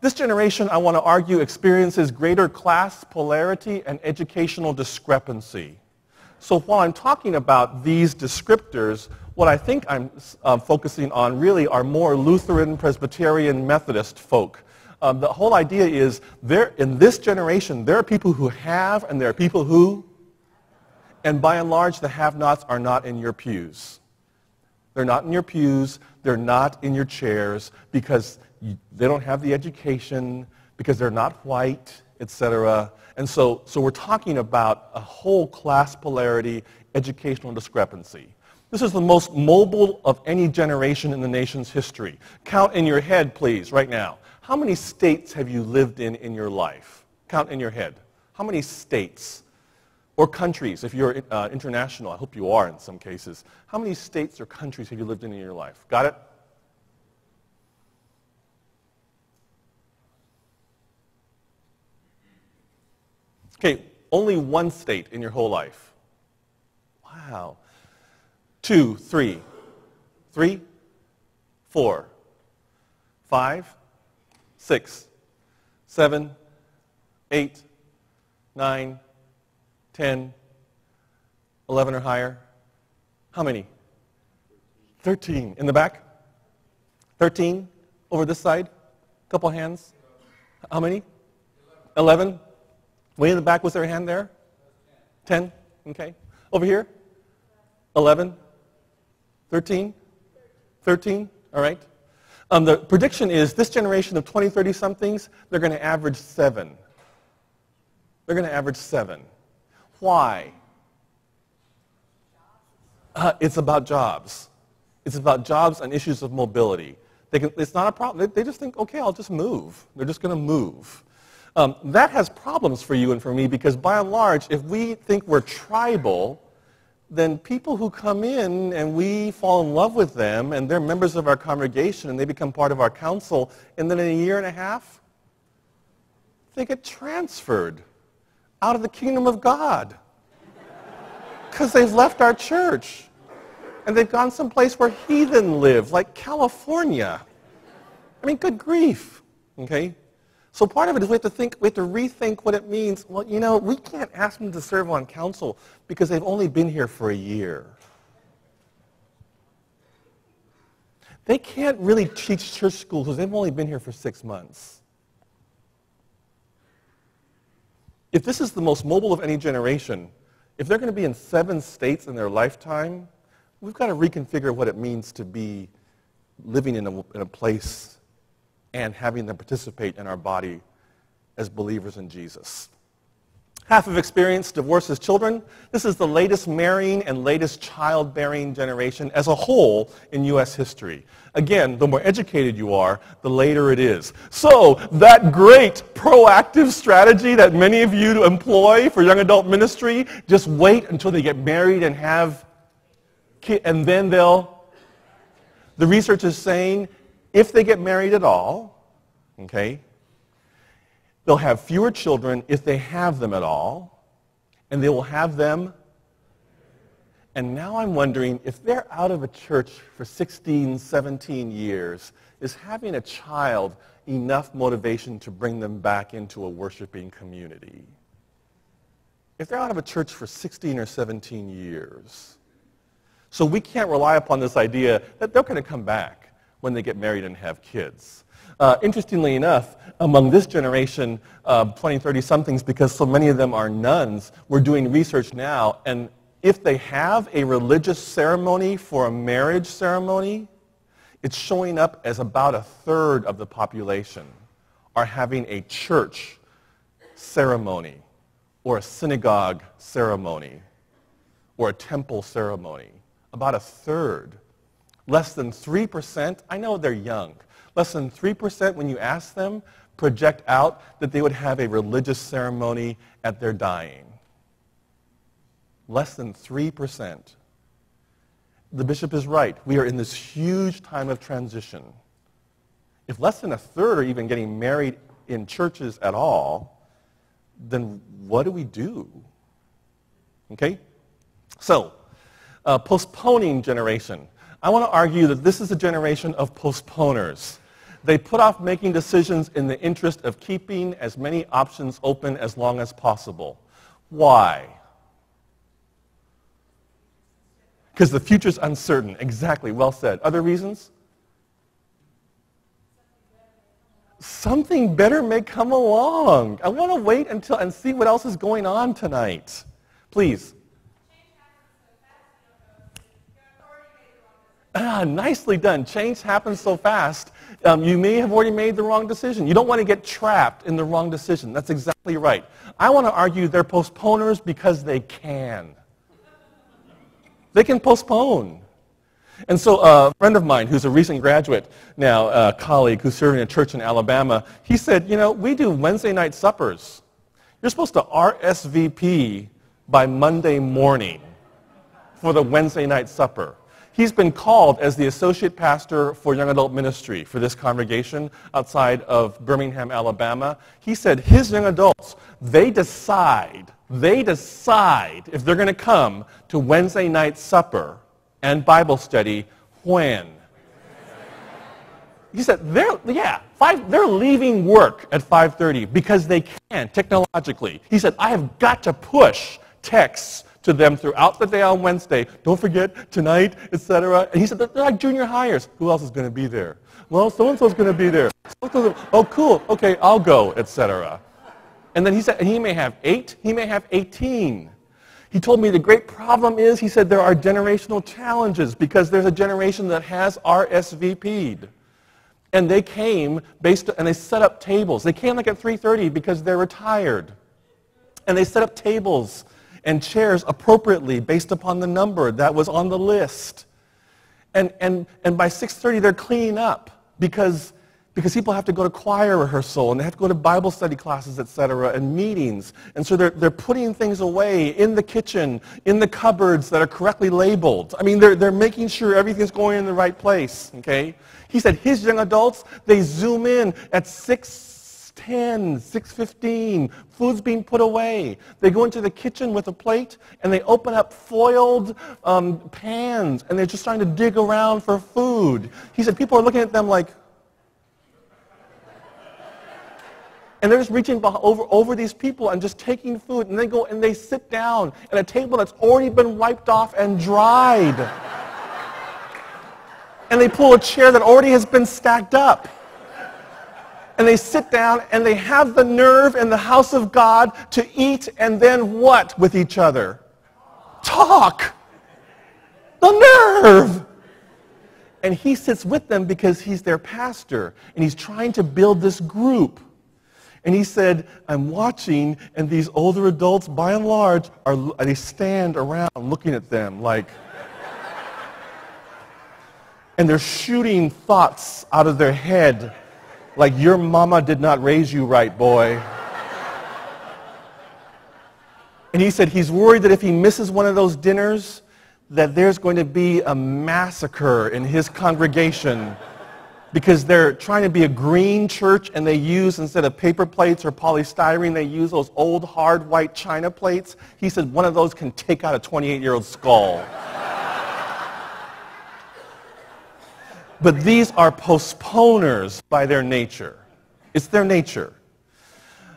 This generation, I want to argue, experiences greater class polarity and educational discrepancy. So while I'm talking about these descriptors, what I think I'm focusing on really are more Lutheran, Presbyterian, Methodist folk. The whole idea is in this generation, there are people who have and there are people who, and by and large, the have-nots are not in your pews. They're not in your pews, they're not in your chairs because they don't have the education, because they're not white, etc. And so we're talking about a whole class polarity, educational discrepancy. This is the most mobile of any generation in the nation's history. Count in your head, please, right now. How many states have you lived in your life? Count in your head. How many states or countries, if you're international? I hope you are in some cases. How many states or countries have you lived in your life? Got it? Okay, only one state in your whole life. Wow. 2, 3, 3, 4, 5, 6, 7, 8, 9, 10, 11 or higher. How many? 13. In the back? 13. Over this side? Couple hands. How many? 11. Way in the back, was there a hand there? 10. Okay. Over here? 11. 13. 13. All right. The prediction is this generation of 20, 30-somethings, they're going to average 7. They're going to average 7. Why? It's about jobs. It's about jobs and issues of mobility. It's not a problem. They just think, okay, I'll just move. They're just going to move. That has problems for you and for me because by and large, if we think we're tribal, then people who come in and we fall in love with them and they're members of our congregation and they become part of our council, and then in a year and a half, they get transferred out of the kingdom of God because they've left our church and they've gone someplace where heathen live, like California. I mean, good grief, okay? So part of it is we have to rethink what it means. Well, you know, we can't ask them to serve on council because they've only been here for a year. They can't really teach church school because they've only been here for 6 months. If this is the most mobile of any generation, if they're going to be in 7 states in their lifetime, we've got to reconfigure what it means to be living in a place and having them participate in our body as believers in Jesus. Half of experience divorces children. This is the latest marrying and latest childbearing generation as a whole in U.S. history. Again, the more educated you are, the later it is. So that great proactive strategy that many of you employ for young adult ministry, just wait until they get married and have kids, and then the research is saying, if they get married at all, okay, they'll have fewer children if they have them at all, and they will have them. And now I'm wondering, if they're out of a church for 16, 17 years, is having a child enough motivation to bring them back into a worshiping community? If they're out of a church for 16 or 17 years. So we can't rely upon this idea that they're going to come back when they get married and have kids. Interestingly enough, among this generation, 20, 30-somethings, because so many of them are nuns, we're doing research now, and if they have a religious ceremony for a marriage ceremony, it's showing up as about 1/3 of the population are having a church ceremony or a synagogue ceremony or a temple ceremony. About 1/3. Less than 3%, I know they're young, less than 3% when you ask them project out that they would have a religious ceremony at their dying. Less than 3%. The bishop is right. We are in this huge time of transition. If less than 1/3 are even getting married in churches at all, then what do we do? Okay? So, postponing generation. I want to argue that this is a generation of postponers. They put off making decisions in the interest of keeping as many options open as long as possible. Why? Because the future's uncertain. Exactly, well said. Other reasons? Something better may come along. I want to wait until and see what else is going on tonight. Please. Nicely done. Change happens so fast. You may have already made the wrong decision. You don't want to get trapped in the wrong decision. That's exactly right. I want to argue they're postponers because they can. They can postpone. And so a friend of mine who's a recent graduate now, a colleague who's serving a church in Alabama, he said, you know, we do Wednesday night suppers. You're supposed to RSVP by Monday morning for the Wednesday night supper. He's been called as the associate pastor for young adult ministry for this congregation outside of Birmingham, Alabama. He said his young adults, they decide if they're going to come to Wednesday night supper and Bible study when. He said they're leaving work at 5:30 because they can technologically. He said, I have got to push texts to them throughout the day on Wednesday. Don't forget, tonight, etc. And he said, they're like junior hires. Who else is going to be there? Well, so-and-so's going to be there. Oh, cool. Okay, I'll go, etc. And then he said, and he may have 8, he may have 18. He told me the great problem is, he said, there are generational challenges because there's a generation that has RSVP'd. And they came and they set up tables. They came like at 3:30 because they were tired. And they set up tables and chairs appropriately based upon the number that was on the list. And by 6:30 they're cleaning up because people have to go to choir rehearsal and they have to go to Bible study classes, etc., and meetings. And so they're putting things away in the kitchen, in the cupboards that are correctly labeled. I mean, they're making sure everything's going in the right place, okay? He said his young adults, they zoom in at 6:10, 6:15, food's being put away. They go into the kitchen with a plate and they open up foiled pans and they're just trying to dig around for food. He said people are looking at them like, and they're just reaching over these people and just taking food, and they go and they sit down at a table that's already been wiped off and dried. And they pull a chair that already has been stacked up. And they sit down and they have the nerve in the house of God to eat and then what with each other? Talk. The nerve. And he sits with them because he's their pastor and he's trying to build this group. And he said, I'm watching, and these older adults, by and large, they stand around looking at them like, and they're shooting thoughts out of their head like, your mama did not raise you right, boy. And he said he's worried that if he misses one of those dinners, that there's going to be a massacre in his congregation because they're trying to be a green church and they use, instead of paper plates or polystyrene, they use those old hard white china plates. He said one of those can take out a 28-year-old skull. But these are postponers by their nature. It's their nature.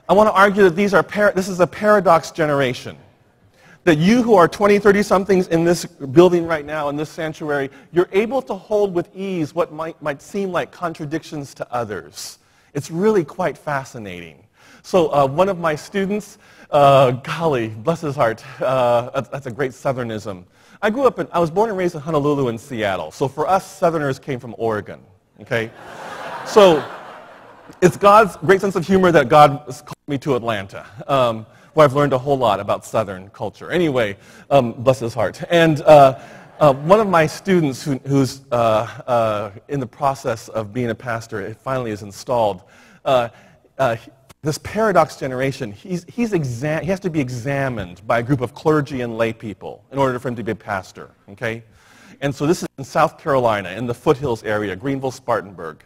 I want to argue that this is a paradox generation. That you who are 20, 30-somethings in this building right now, in this sanctuary, you're able to hold with ease what might seem like contradictions to others. It's really quite fascinating. So one of my students, golly, bless his heart, that's a great Southernism. I was born and raised in Honolulu in Seattle. So for us, Southerners came from Oregon, okay? So it's God's great sense of humor that God has called me to Atlanta. Where I've learned a whole lot about Southern culture. Anyway, bless his heart. And one of my students who's in the process of being a pastor, it finally is installed, this paradox generation, he has to be examined by a group of clergy and lay people in order for him to be a pastor, okay? And so this is in South Carolina, in the foothills area, Greenville, Spartanburg.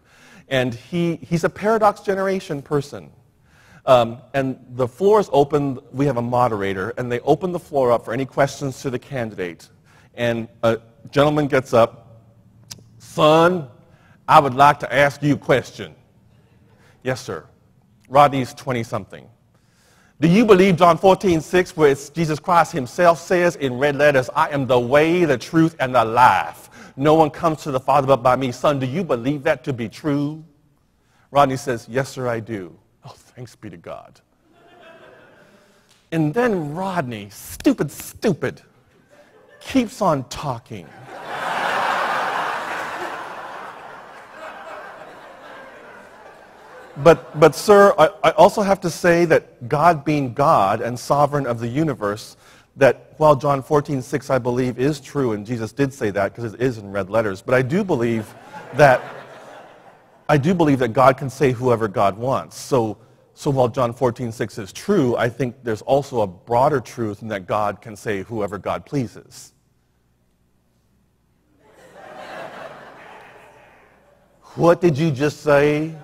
And he's a paradox generation person. And the floor is open. We have a moderator, and they open the floor up for any questions to the candidate. And a gentleman gets up, son, I would like to ask you a question. Yes, sir. Rodney's 20-something. Do you believe John 14:6, where it's Jesus Christ himself says in red letters, I am the way, the truth, and the life. No one comes to the Father but by me. Son, do you believe that to be true? Rodney says, yes, sir, I do. Oh, thanks be to God. And then Rodney, stupid, keeps on talking. But sir, I also have to say that God being God and sovereign of the universe, that while John 14:6 I believe is true, and Jesus did say that because it is in red letters, but I do believe that God can say whoever God wants. So while John 14:6 is true, I think there's also a broader truth in that God can say whoever God pleases. What did you just say?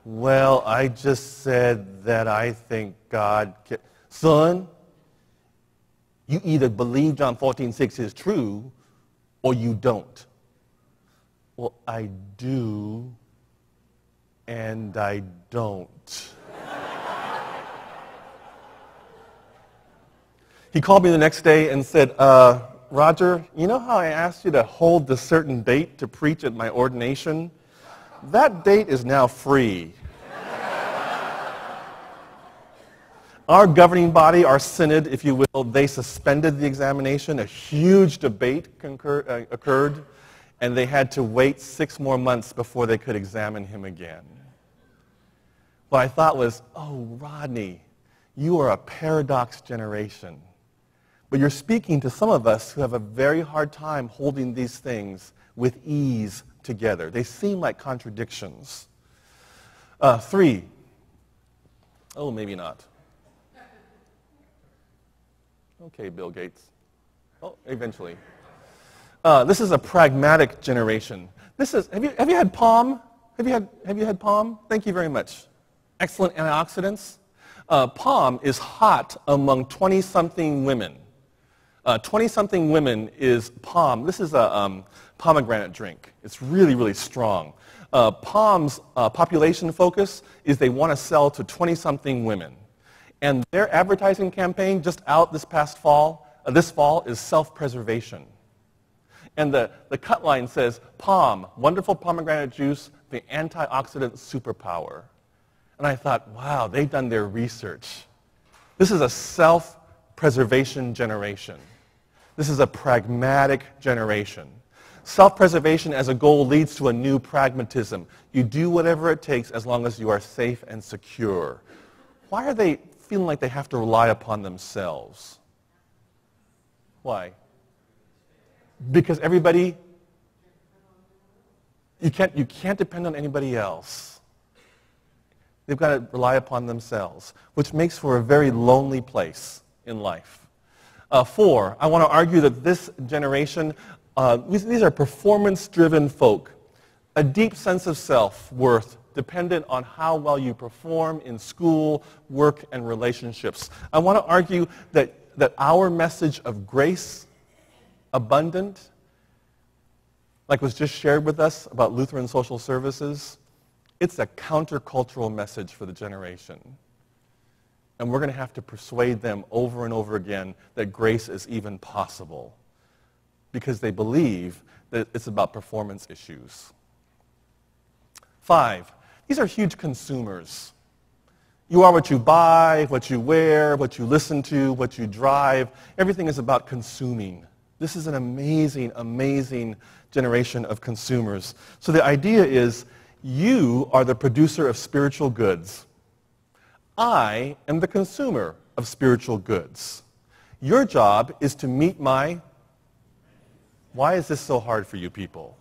Well, I just said that I think God can. Son, you either believe John 14:6 is true or you don't. Well, I do and I don't. He called me the next day and said, Rodger, you know how I asked you to hold this certain date to preach at my ordination? That date is now free. Our governing body, our synod, if you will, they suspended the examination. A huge debate occurred, and they had to wait 6 more months before they could examine him again. What I thought was, oh, Rodney, you are a paradox generation. But you're speaking to some of us who have a very hard time holding these things with ease together. They seem like contradictions. 3. Oh, maybe not. Okay, Bill Gates. Oh, eventually. This is a pragmatic generation. This is. Have you had POM? Have you had POM? Thank you very much. Excellent antioxidants. POM is hot among 20-something women. 20-something women is POM. This is a pomegranate drink. It's really, really strong. POM's population focus is they want to sell to 20-something women. And their advertising campaign just out this fall is self-preservation. And the cut line says, POM, wonderful pomegranate juice, the antioxidant superpower. And I thought, wow, they've done their research. This is a self-preservation generation. This is a pragmatic generation. Self-preservation as a goal leads to a new pragmatism. You do whatever it takes as long as you are safe and secure. Why are they feeling like they have to rely upon themselves? Why? Because everybody, you can't depend on anybody else. They've got to rely upon themselves, which makes for a very lonely place in life. 4, I want to argue that this generation, these are performance-driven folk, a deep sense of self-worth dependent on how well you perform in school, work, and relationships. I want to argue that our message of grace, abundant, like was just shared with us about Lutheran social services, it's a countercultural message for the generation. And we're going to have to persuade them over and over again that grace is even possible because they believe that it's about performance issues. 5, these are huge consumers. You are what you buy, what you wear, what you listen to, what you drive. Everything is about consuming. This is an amazing, amazing generation of consumers. So the idea is you are the producer of spiritual goods. I am the consumer of spiritual goods. Your job is to meet my... Why is this so hard for you people?